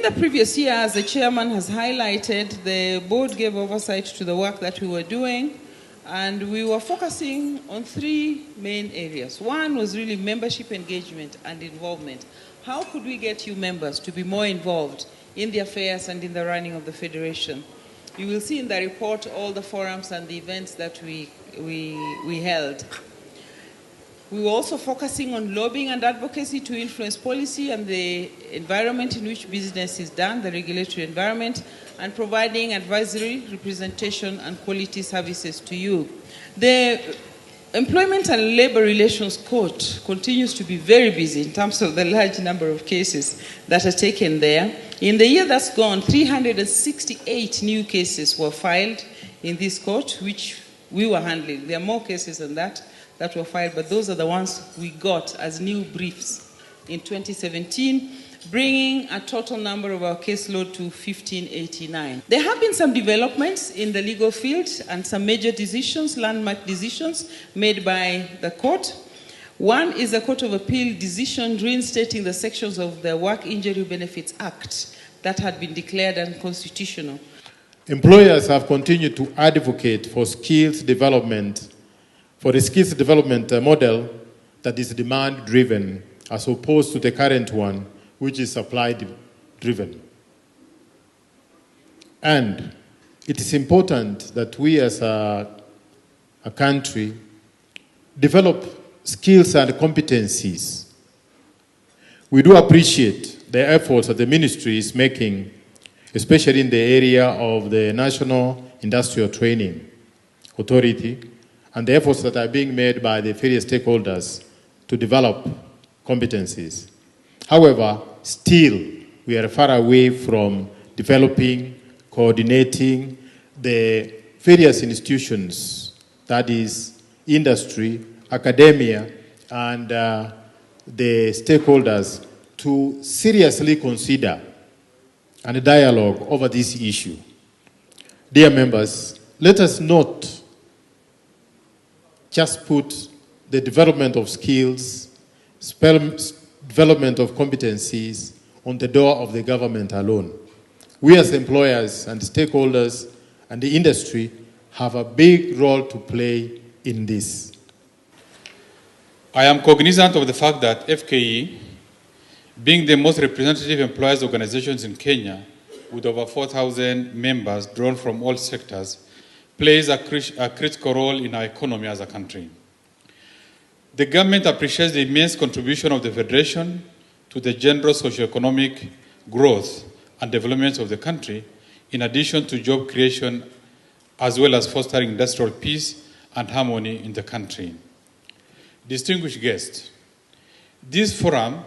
the previous year, as the chairman has highlighted, the board gave oversight to the work that we were doing, and we were focusing on three main areas. One was really membership engagement and involvement. How could we get you members to be more involved in the affairs and in the running of the federation? You will see in the report all the forums and the events that we held. We were also focusing on lobbying and advocacy to influence policy and the environment in which business is done, the regulatory environment, and providing advisory, representation, and quality services to you. The Employment and Labor Relations Court continues to be very busy in terms of the large number of cases that are taken there. In the year that's gone, 368 new cases were filed in this court, which we were handling. There are more cases than that were filed, but those are the ones we got as new briefs in 2017, bringing a total number of our caseload to 1589. There have been some developments in the legal field and some major decisions, landmark decisions, made by the court. One is the Court of Appeal decision reinstating the sections of the Work Injury Benefits Act that had been declared unconstitutional. Employers have continued to advocate for skills development, for the skills development model that is demand-driven, as opposed to the current one, which is supply-driven. And it is important that we as a country develop skills and competencies. We do appreciate the efforts that the ministry is making, especially in the area of the National Industrial Training Authority, and the efforts that are being made by the various stakeholders to develop competencies. However, still, we are far away from developing, coordinating the various institutions, that is, industry, academia, and the stakeholders to seriously consider and dialogue over this issue. Dear members, let us not just put the development of skills, development of competencies on the door of the government alone. We as employers and stakeholders and the industry have a big role to play in this. I am cognizant of the fact that FKE, being the most representative employers organizations in Kenya, with over 4,000 members drawn from all sectors, plays a critical role in our economy as a country. The government appreciates the immense contribution of the Federation to the general socio-economic growth and development of the country, in addition to job creation, as well as fostering industrial peace and harmony in the country. Distinguished guests, this forum,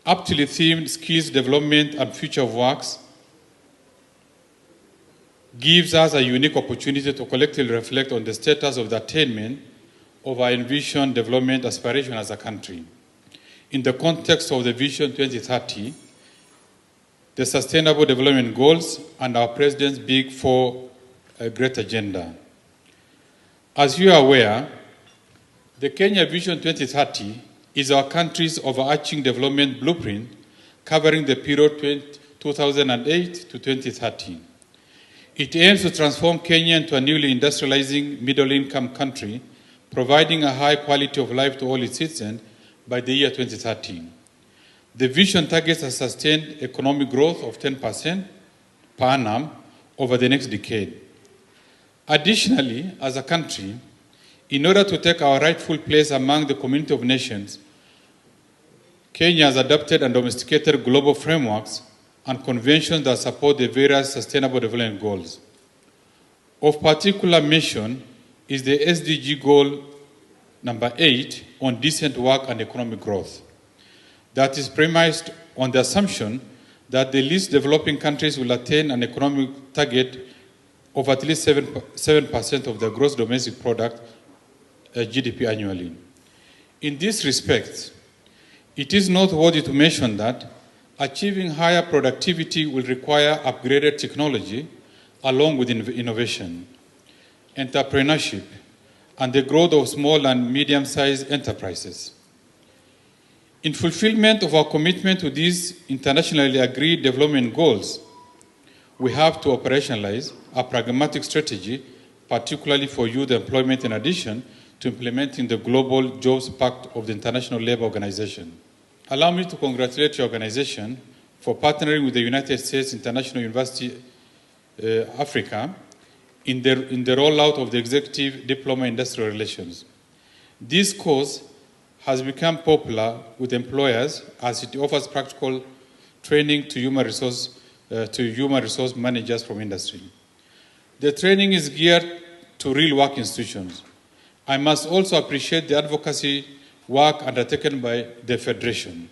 aptly themed Skills Development and Future of Works, gives us a unique opportunity to collectively reflect on the status of the attainment of our envisioned development aspiration as a country. In the context of the Vision 2030, the Sustainable Development Goals, and our President's Big Four Great Agenda. As you are aware, the Kenya Vision 2030 is our country's overarching development blueprint covering the period 2008 to 2030. It aims to transform Kenya into a newly industrializing middle-income country, providing a high quality of life to all its citizens by the year 2030. The vision targets a sustained economic growth of 10% per annum over the next decade. Additionally, as a country, in order to take our rightful place among the community of nations, Kenya has adopted and domesticated global frameworks and conventions that support the various sustainable development goals. Of particular mention is the SDG goal number 8 on decent work and economic growth. That is premised on the assumption that the least developing countries will attain an economic target of at least 7% of their gross domestic product, GDP annually. In this respect, it is noteworthy to mention that achieving higher productivity will require upgraded technology along with innovation, entrepreneurship, and the growth of small and medium-sized enterprises. In fulfillment of our commitment to these internationally agreed development goals, we have to operationalize a pragmatic strategy, particularly for youth employment, in addition to implementing the Global Jobs Pact of the International Labour Organization. Allow me to congratulate your organization for partnering with the United States International University Africa in the rollout of the Executive Diploma in Industrial Relations. This course has become popular with employers as it offers practical training to human resource managers from industry. The training is geared to real work institutions. I must also appreciate the advocacy work undertaken by the Federation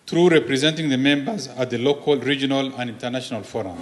through representing the members at the local, regional, and international forum.